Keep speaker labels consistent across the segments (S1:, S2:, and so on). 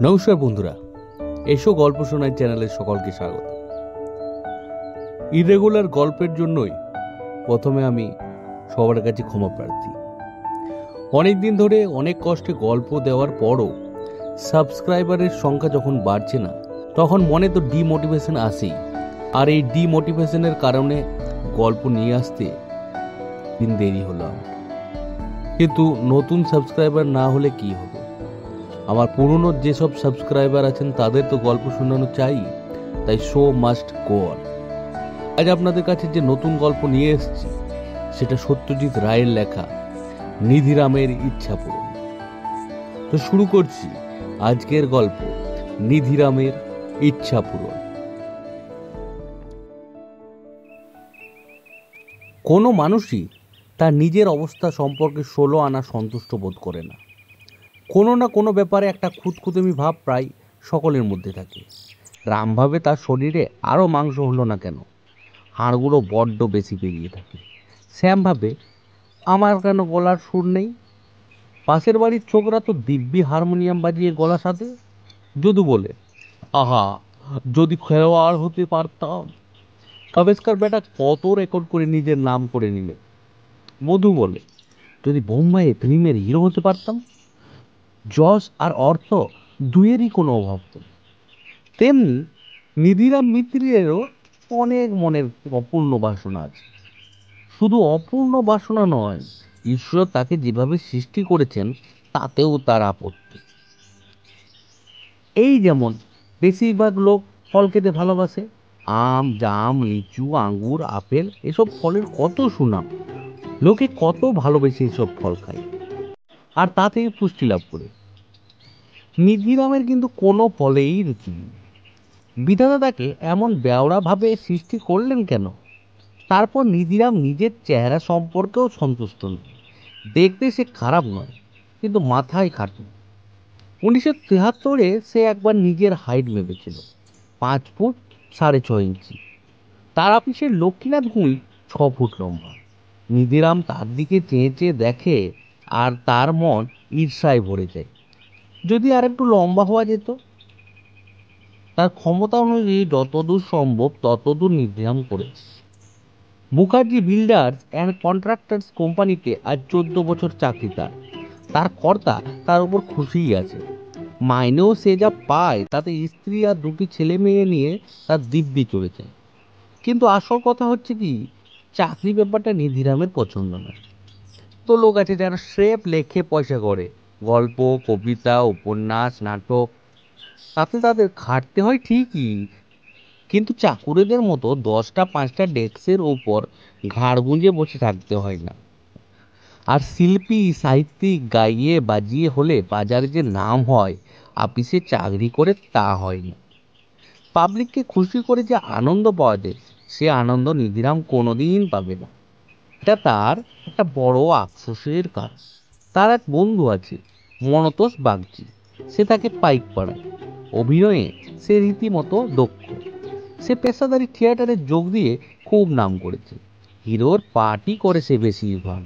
S1: নমস্কার বন্ধুরা, এসো গল্প শোনার চ্যানেলে সকলকে স্বাগত। ইরেগুলার গল্পের জন্যই প্রথমে আমি সবার কাছে ক্ষমা প্রার্থী। অনেক দিন ধরে অনেক কষ্টে গল্প দেওয়ার পরও সাবস্ক্রাইবারের সংখ্যা যখন বাড়ছে না, তখন মনে তো ডিমোটিভেশন আসেই। আর এই ডিমোটিভেশনের কারণে গল্প নিয়ে আসতে দিন দেরি হলো আমার। কিন্তু নতুন সাবস্ক্রাইবার না হলে কি হবে? আমার পুরনো যেসব সাবস্ক্রাইবার আছেন তাদের তো গল্প শোনানো চাই, তাই শো মাস্ট গো অন। আজ আপনাদের কাছে যে নতুন গল্প নিয়ে এসেছি সেটা সত্যজিৎ রায়ের লেখা নিধিরামের ইচ্ছা পূরণ। তো শুরু করছি আজকের গল্প নিধিরামের ইচ্ছা পূরণ। কোনো মানুষই তার নিজের অবস্থা সম্পর্কে 16 আনা সন্তুষ্ট বোধ করে না। কোনো না কোনো ব্যাপারে একটা খুঁতখুঁতমি ভাব প্রায় সকলের মধ্যে থাকে। রাম ভাবে তার শরীরে আরও মাংস হলো না কেন, হাড়গুলো বড্ড বেশি বেরিয়ে থাকে। শ্যাম ভাবে আমার কেন গলার সুর নেই। পাশের বাড়ির ছোকরা তো দিব্যি হারমোনিয়াম বাজিয়ে গলা সাথে। যদু বলে, আহা যদি খেলোয়াড় হতে পারতাম। কাবেস্কার বেটা কত রেকর্ড করে নিজের নাম করে নিলে। মধু বলে, যদি বোম্বাইয়ে ফিল্মের হিরো হতে পারতাম। যশ আর অর্থ দুয়েরই কোনো অভাব নেই। তেমনি নিধিরাম মিত্রেরও অনেক মনের অপূর্ণ বাসনা আছে। শুধু অপূর্ণ বাসনা নয়, ঈশ্বর তাকে যেভাবে সৃষ্টি করেছেন তাতেও তার আপত্তি। এই যেমন বেশিরভাগ লোক ফল খেতে ভালোবাসে। আম, জাম, লিচু, আঙ্গুর, আপেল এসব ফলের কত সুনাম। লোকে কত ভালোবেসে এসব ফল খায় আর তা থেকে পুষ্টি লাভ করে। নিধিরামের কিন্তু কোনো ফলেই রুচি নেই। বিধাতা তাকে এমন বেওড়াভাবে সৃষ্টি করলেন কেন? তারপর নিধিরাম নিজের চেহারা সম্পর্কেও সন্তুষ্ট নয়। দেখতে সে খারাপ নয়, কিন্তু মাথায় খাটে। 1973-এ সে একবার নিজের হাইট মেপেছিল, 5 ফুট 6.5 ইঞ্চি। তার অফিসের লক্ষ্মীনাথ ভূঁই 6 ফুট লম্বা। নিধিরাম তার দিকে চেয়ে চেয়ে দেখে আর তার মন ঈর্ষায় ভরে যায়। যদি আর একটু লম্বা হওয়া যেত। তার ক্ষমতা অনুযায়ী যতদূর সম্ভব ততদূর নির্ধারণ করেছে। মুখার্জি বিল্ডার্স অ্যান্ড কন্ট্রাক্টার্স কোম্পানিতে আজ 14 বছর চাকরি তার। তার কর্তা তার উপর খুশিই আছে। মাইনেও সে যা পায় তাতে স্ত্রী আর 2টি ছেলে মেয়ে নিয়ে তার দিব্যি চলেছে। কিন্তু আসল কথা হচ্ছে কি, চাকরি ব্যাপারটা নিধিরামের পছন্দ নয়। তো লোক আছে যারা স্রেফ লেখে পয়সা করে, গল্প, কবিতা, উপন্যাস, নাটক। তাতে তাদের খাটতে হয় ঠিকই, কিন্তু চাকুরেদের মতো 10টা 5টা ডেস্কের ওপর ঘাড় গুঁজে বসে থাকতে হয় না। আর শিল্পী, সাহিত্যিক গাইয়ে বাজিয়ে হলে বাজারে যে নাম হয়, অফিসে চাকরি করে তা হয়নি। পাবলিককে খুশি করে যে আনন্দ পাওয়া যায়, সে আনন্দ নিধিরাম কোনোদিন পাবে না। এটা তার একটা বড় আফসোসের কাজ। তার এক বন্ধু আছে, মনতোষ বাগচি। সে তাকে পাইক পড়ায়। অভিনয়ে সে রীতিমতো দক্ষ। সে পেশাদারি থিয়েটারে যোগ দিয়ে খুব নাম করেছে। হিরোর পার্টি করে সে বেশিরভাগ।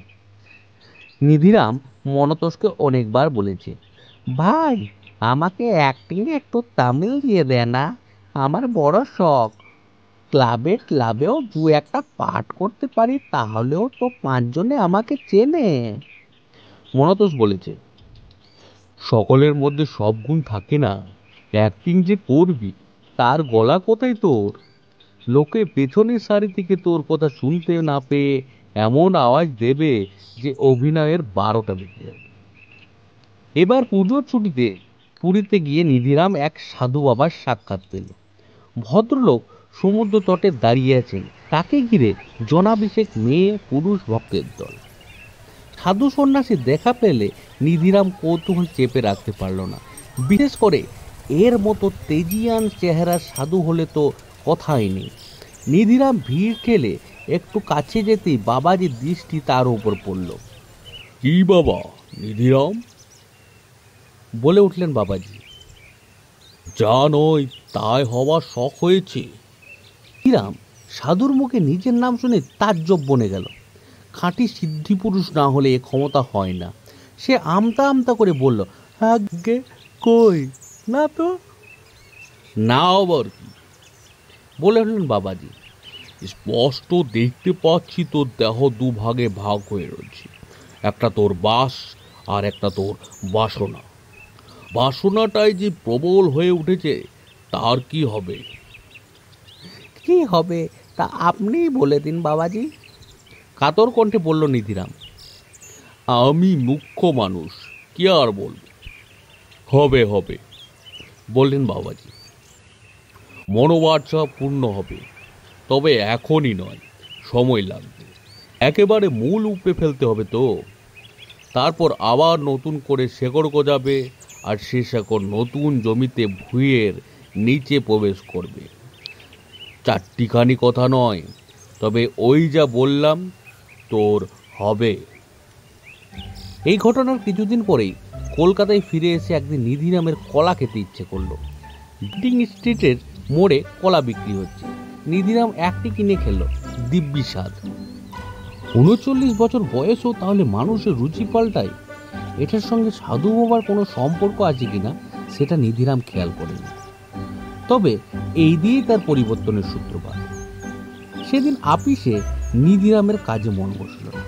S1: নিধিরাম মনতোষকে অনেকবার বলেছে, ভাই আমাকে অ্যাক্টিংয়ে একটু তামিল দিয়ে দে না, আমার বড় শখ। ক্লাবেও 2-1টা পাঠ করতে পারি, তাহলেও তো 5 জনে আমাকে চেনে। মনতোষ বলেছে, সকলের মধ্যে সব গুণ থাকে না। অ্যাক্টিং যে করবি তার গলা কোথায় তোর? লোকে পেছনের সারি থেকে তোর কথা শুনতে না পেয়ে এমন আওয়াজ দেবে যে অভিনয়ের 12টা বেজে যাবে। এবার পুজোর ছুটিতে পুরীতে গিয়ে নিধিরাম এক সাধু বাবার সাক্ষাৎ পেল। ভদ্রলোক সমুদ্র তটে দাঁড়িয়ে আছেন, তাকে ঘিরে জনাভিষেক মেয়ে পুরুষ ভক্তের দল। সাধু সন্ন্যাসী দেখা পেলে নিধিরাম কৌতূহল চেপে রাখতে পারল না। বিশেষ করে এর মতো তেজিয়ান চেহারার সাধু হলে তো কথাই নেই। নিধিরাম ভিড় ঠেলে একটু কাছে যেতেই বাবাজির দৃষ্টি তার উপর পড়ল। কি বাবা নিধিরাম, বলে উঠলেন বাবাজি। যা নয় তাই হওয়ার শখ হয়েছে। নিধিরাম সাধুর মুখে নিজের নাম শুনে তাজ্জব বনে গেল। খাঁটি সিদ্ধি পুরুষ না হলে এ ক্ষমতা হয় না। সে আমতা আমতা করে বলল, আজ্ঞে কই, না তো। না আবার কি? বলে উঠলেন বাবাজি। স্পষ্ট দেখতে পাচ্ছি তোর দেহ দুভাগে ভাগ হয়ে রয়েছে, একটা তোর বাস আর একটা তোর বাসনা। বাসনাটাই যে প্রবল হয়ে উঠেছে, তার কি হবে? কি হবে তা আপনিই বলে দিন বাবাজি, কাতর কণ্ঠে বলল নিধিরাম। আমি মুখ্য মানুষ, কি আর বলবো। হবে হবে বললেন বাবাজি। মনোবাঞ্ছা পূর্ণ হবে, তবে এখনই নয়, সময় লাগবে। একেবারে মূল উপড়ে ফেলতে হবে তো, তারপর আবার নতুন করে শেকড় গজাবে, আর সে শেকড় নতুন জমিতে ভুঁইয়ের নিচে প্রবেশ করবে। চারটিখানি কথা নয়, তবে ওই যা বললাম তোর হবে। এই ঘটনার কিছুদিন পরেই কলকাতায় ফিরে এসে একদিন নিধিরামের কলা খেতে ইচ্ছে করলো। বিটিং স্ট্রিটের মোড়ে কলা বিক্রি হচ্ছে। নিধিরাম একটি কিনে খেলো, দিব্যি স্বাদ। ৩৯ বছর বয়সও তাহলে মানুষের রুচি পাল্টায়। এটার সঙ্গে সাধু বাবার কোনো সম্পর্ক আছে কিনা সেটা নিধিরাম খেয়াল করেনি, তবে এই দিয়েই তার পরিবর্তনের সূত্রপাত। সেদিন আপিসে নিধিরামের কাজে মন বসল না।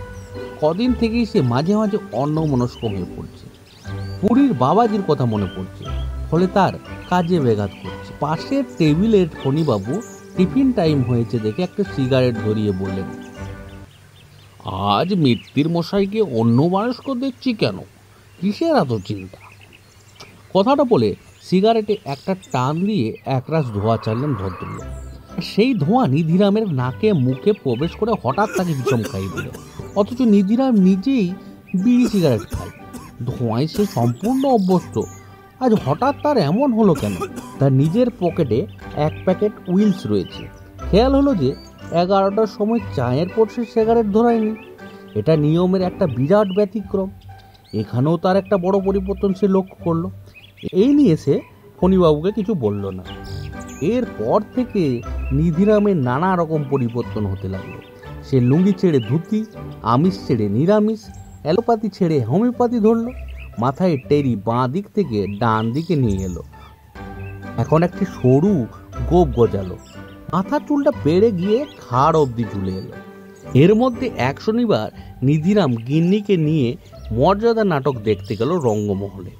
S1: কদিন থেকেই সে মাঝে মাঝে অন্যমনস্ক হয়ে পড়ছে। পুরীর বাবাজির কথা মনে পড়ছে, ফলে তার কাজে ব্যাঘাত করছে। পাশের টেবিলের ফণিবাবু টিফিন টাইম হয়েছে দেখে একটা সিগারেট ধরিয়ে বললেন, আজ মিত্তির মশাইকে অন্য বয়স্ক দেখছি কেন, কিসের এত চিন্তা? কথাটা বলে সিগারেটে একটা টান দিয়ে একরাশ ধোঁয়া চাইলেন ভদ্রলোক। সেই ধোঁয়া নিধিরামের নাকে মুখে প্রবেশ করে হঠাৎ তাকে বিষম খাইয়ে দিল। অথচ নিধিরাম নিজেই বিড়ি সিগারেট খায়, ধোঁয়ায় সে সম্পূর্ণ অভ্যস্ত। আজ হঠাৎ তার এমন হলো কেন? তার নিজের পকেটে এক প্যাকেট উইলস রয়েছে। খেয়াল হলো যে 11টার সময় চায়ের পর সে সিগারেট ধরায়নি। এটা নিয়মের একটা বিরাট ব্যতিক্রম। এখানেও তার একটা বড় পরিবর্তন সে লক্ষ্য করলো। এই নিয়ে সে ফণিবাবুকে কিছু বলল না। এরপর থেকে নিধিরামের নানা রকম পরিবর্তন হতে লাগলো। সে লুঙ্গি ছেড়ে ধুতি, আমিষ ছেড়ে নিরামিষ, অ্যালোপ্যাথি ছেড়ে হোমিওপ্যাথি ধরলো। মাথায় টেরি বাঁ দিক থেকে ডান দিকে নিয়ে এলো। এখন একটি সরু গোপ গজালো, মাথার চুলটা বেড়ে গিয়ে ঘাড় অবধি ঝুলে এলো। এর মধ্যে এক শনিবার নিধিরাম গিন্নিকে নিয়ে মর্যাদা নাটক দেখতে গেল রঙ্গমহলে।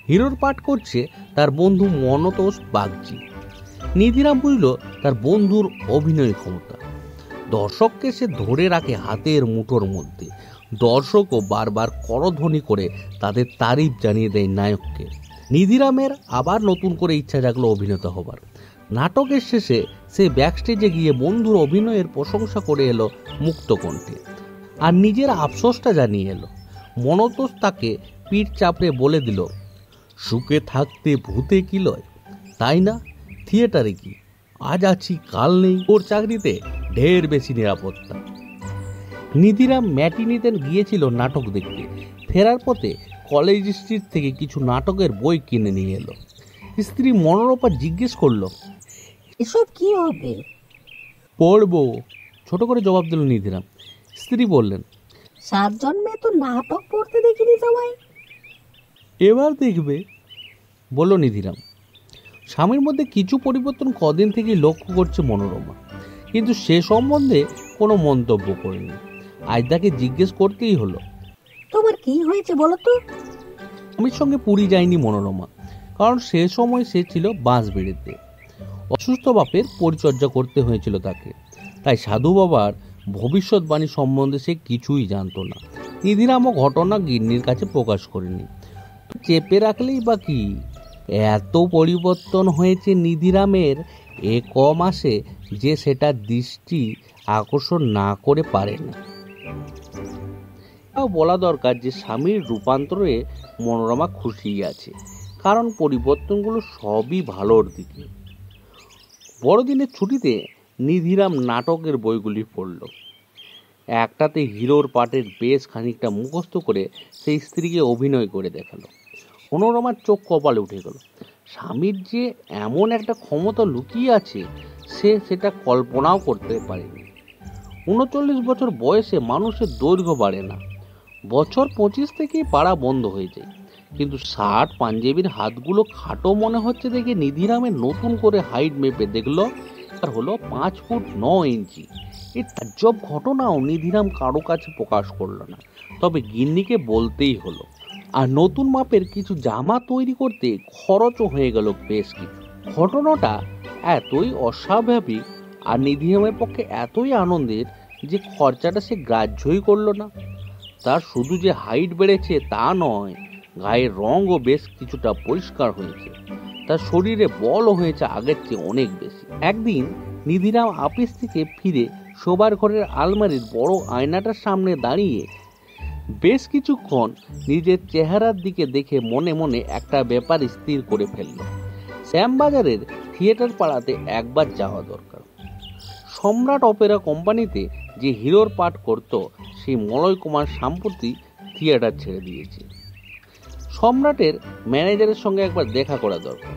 S1: হিরোর পাঠ করছে তার বন্ধু মনতোষ বাগচি। নিধিরাম বুঝল তার বন্ধুর অভিনয় ক্ষমতা। দর্শককে সে ধরে রাখে হাতের মুঠোর মধ্যে। দর্শকও বারবার করধ্বনি করে তাদের তারিফ জানিয়ে দেয় নায়ককে। নিধিরামের আবার নতুন করে ইচ্ছা জাগলো অভিনেতা হবার। নাটকের শেষে সে ব্যাকস্টেজে গিয়ে বন্ধুর অভিনয়ের প্রশংসা করে এলো মুক্ত কণ্ঠে, আর নিজের আফসোসটা জানিয়ে এলো। মনতোষ তাকে পিঠ চাপড়ে বলে দিল, সুখে থাকতে ভূতে কি লয়, তাই না? থিয়েটারে কি আজ আছি কাল নেই, ওর চাকরিতে ঢের বেশি নিরাপত্তা। নিধিরাম ম্যাটিনিতে গিয়েছিল নাটক দেখতে। ফেরার পথে কলেজ স্ট্রিট থেকে কিছু নাটকের বই কিনে নিয়ে এলো। স্ত্রী মনোরূপা জিজ্ঞেস করলো,
S2: এসব কি হবে?
S1: পড়বো, ছোট করে জবাব দিল নিধিরাম। স্ত্রী বললেন,
S2: 7 জন্মে তো নাটক পড়তে দেখিনি সবাই।
S1: এবার দেখবে, বলল নিধিরাম। স্বামীর মধ্যে কিছু পরিবর্তন কদিন থেকে লক্ষ্য করছে মনোরমা, কিন্তু সে সম্বন্ধে কোনো মন্তব্য করেনি। আজ তাকে জিজ্ঞেস করতেই হলো,
S2: তোমার কি হয়েছে বলো তো?
S1: স্বামীর সঙ্গে পুরী যায়নি মনোরমা, কারণ সে সময় সে ছিল বাঁশবেড়িতে। অসুস্থ বাপের পরিচর্যা করতে হয়েছিল তাকে, তাই সাধু বাবার ভবিষ্যৎবাণী সম্বন্ধে সে কিছুই জানতো না। নিধিরামও ঘটনা গিন্নির কাছে প্রকাশ করেনি। চেপে রাখলেই বা কি, এত পরিবর্তন হয়েছে নিধিরামের এ ক মাসে যে সেটা দৃষ্টি আকর্ষণ না করে পারেনি। তাও বলা দরকার যে স্বামীর রূপান্তরে মনোরমা খুশি আছে, কারণ পরিবর্তনগুলো সবই ভালোর দিকে। বড়দিনের ছুটিতে নিধিরাম নাটকের বইগুলি পড়ল। একটাতে হিরোর পাটের বেশ খানিকটা মুখস্থ করে সেই স্ত্রীকে অভিনয় করে দেখালো। মনোরমার চোখ কপালে উঠে গেল। স্বামীর যে এমন একটা ক্ষমতা লুকিয়ে আছে সে সেটা কল্পনাও করতে পারেনি। ৩৯ বছর বয়সে মানুষের দৈর্ঘ্য বাড়ে না, বছর 25 থেকেই পাড়া বন্ধ হয়ে যায়। কিন্তু শার্ট পাঞ্জাবির হাতগুলো খাটো মনে হচ্ছে দেখে নিধিরামের নতুন করে হাইট মেপে দেখলো আর হলো 5 ফুট 9 ইঞ্চি। এই তাজ্জব ঘটনাও নিধিরাম কারো কাছে প্রকাশ করলো না, তবে গিন্নিকে বলতেই হলো। আর নতুন মাপের কিছু জামা তৈরি করতে খরচও হয়ে গেল বেশ কিছু। ঘটনাটা এতই অস্বাভাবিক আর নিধিরামের পক্ষে এতই আনন্দের যে খরচাটা সে গ্রাহ্যই করলো না। তার শুধু যে হাইট বেড়েছে তা নয়, গায়ের রঙও বেশ কিছুটা পরিষ্কার হয়েছে, তার শরীরে বলও হয়েছে আগের চেয়ে অনেক বেশি। একদিন নিধিরাম অফিস থেকে ফিরে শোবার ঘরের আলমারির বড় আয়নাটার সামনে দাঁড়িয়ে বেশ কিছুক্ষণ নিজের চেহারার দিকে দেখে মনে মনে একটা ব্যাপার স্থির করে ফেলল। শ্যামবাজারের থিয়েটার পাড়াতে একবার যাওয়া দরকার। সম্রাট অপেরা কোম্পানিতে যে হিরোর পাঠ করত সেই মলয় কুমার সম্প্রতি থিয়েটার ছেড়ে দিয়েছে। সম্রাটের ম্যানেজারের সঙ্গে একবার দেখা করা দরকার।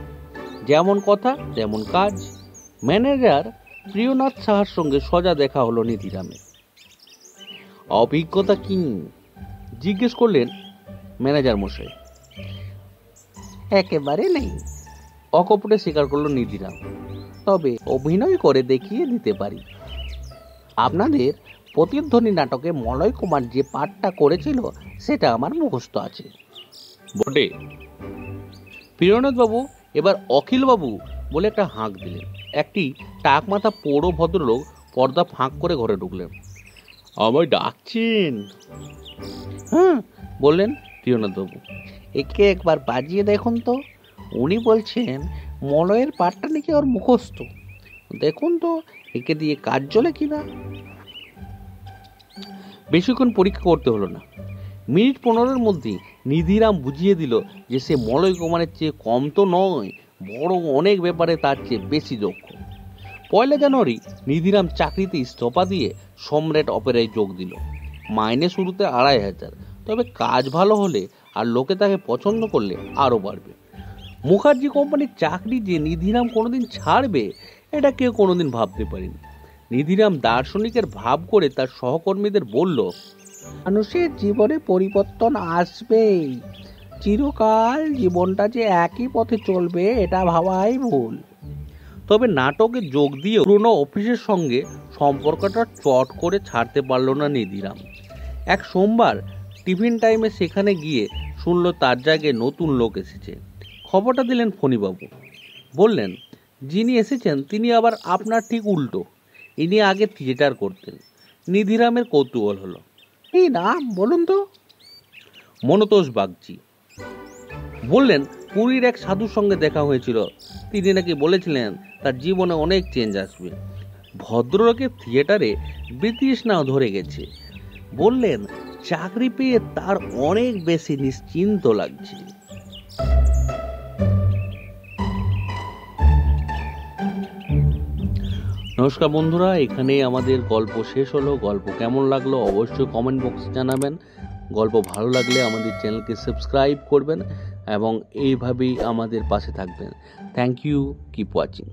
S1: যেমন কথা তেমন কাজ। ম্যানেজার প্রিয়নাথ সাহার সঙ্গে সোজা দেখা হলো নিধিরামের। অভিজ্ঞতা কি জিজ্ঞেস করলেন ম্যানেজার মশাই।
S2: একেবারে নেই,
S1: অকপটে স্বীকার করলো নিধিরাম। তবে অভিনয় করে দেখিয়ে দিতে পারি। আপনাদের প্রতিধ্বনি নাটকে মলয় কুমার যে পাঠটা করেছিল সেটা আমার মুখস্থ আছে। বটে। প্রিয়নাথ বাবু এবার অখিল বাবু বলে একটা হাঁক দিলেন। একটি টাক মাথা পোড়ো ভদ্রলোক পর্দা ফাঁক করে ঘরে ঢুকলেন। আমায় ডাকছেন? হ্যাঁ বললেন প্রিয়নাথ বাবু।
S2: একে একবার বাজিয়ে দেখুন তো। উনি বলছেন মলয়ের পাটটা নাকি ওর মুখস্থ। দেখুন তো একে দিয়ে কাজ চলে কিনা।
S1: বেশিক্ষণ পরীক্ষা করতে হলো না। মিনিট 15-এর মধ্যেই নিধিরাম বুঝিয়ে দিল যে সে মলয় কুমারের চেয়ে কম তো নয়, বরং অনেক ব্যাপারে তার চেয়ে বেশি দক্ষ। 1 জানুয়ারি নিধিরাম চাকরিতে ইস্তফা দিয়ে সম্রাট অপেরায় যোগ দিল। মাইনে শুরুতে 2500, তবে কাজ ভালো হলে আর লোকে তাকে পছন্দ করলে আরও বাড়বে। মুখার্জি কোম্পানির চাকরি যে নিধিরাম কোনোদিন ছাড়বে এটা কেউ কোনোদিন ভাবতে পারেনি। নিধিরাম দার্শনিকের ভাব করে তার সহকর্মীদের বলল,
S2: মানুষের জীবনে পরিবর্তন আসবেই, চিরকাল জীবনটা যে একই পথে চলবে এটা ভাবাই ভুল।
S1: তবে নাটকে যোগ দিয়ে পুরনো অফিসের সঙ্গে সম্পর্কটা চট করে ছাড়তে পারল না নিধিরাম। এক সোমবার টিফিন টাইমে সেখানে গিয়ে শুনল তার জায়গায় নতুন লোক এসেছে। খবরটা দিলেন ফণিবাবু। বললেন, যিনি এসেছেন তিনি আবার আপনার ঠিক উল্টো। ইনি আগে থিয়েটার করতেন। নিধিরামের কৌতূহল হলো।
S2: এই নাম বলুন তো।
S1: মনতোষ বাগচি। বললেন, পুরীর এক সাধুর সঙ্গে দেখা হয়েছিল। তিনি নাকি বলেছিলেন তার জীবনে অনেক চেঞ্জ আসবে। ভদ্রলোকের থিয়েটারে বিতৃষ্ণাও ধরে গেছে। বললেন চাকরি পেয়ে তার অনেক বেশি নিশ্চিন্ত লাগছে। নমস্কার বন্ধুরা, এখানে আমাদের গল্প শেষ হলো। গল্প কেমন লাগলো অবশ্যই কমেন্ট বক্সে জানাবেন। গল্প ভালো লাগলে আমাদের চ্যানেলকে সাবস্ক্রাইব করবেন এবং এইভাবেই আমাদের পাশে থাকবেন। Thank you, keep watching.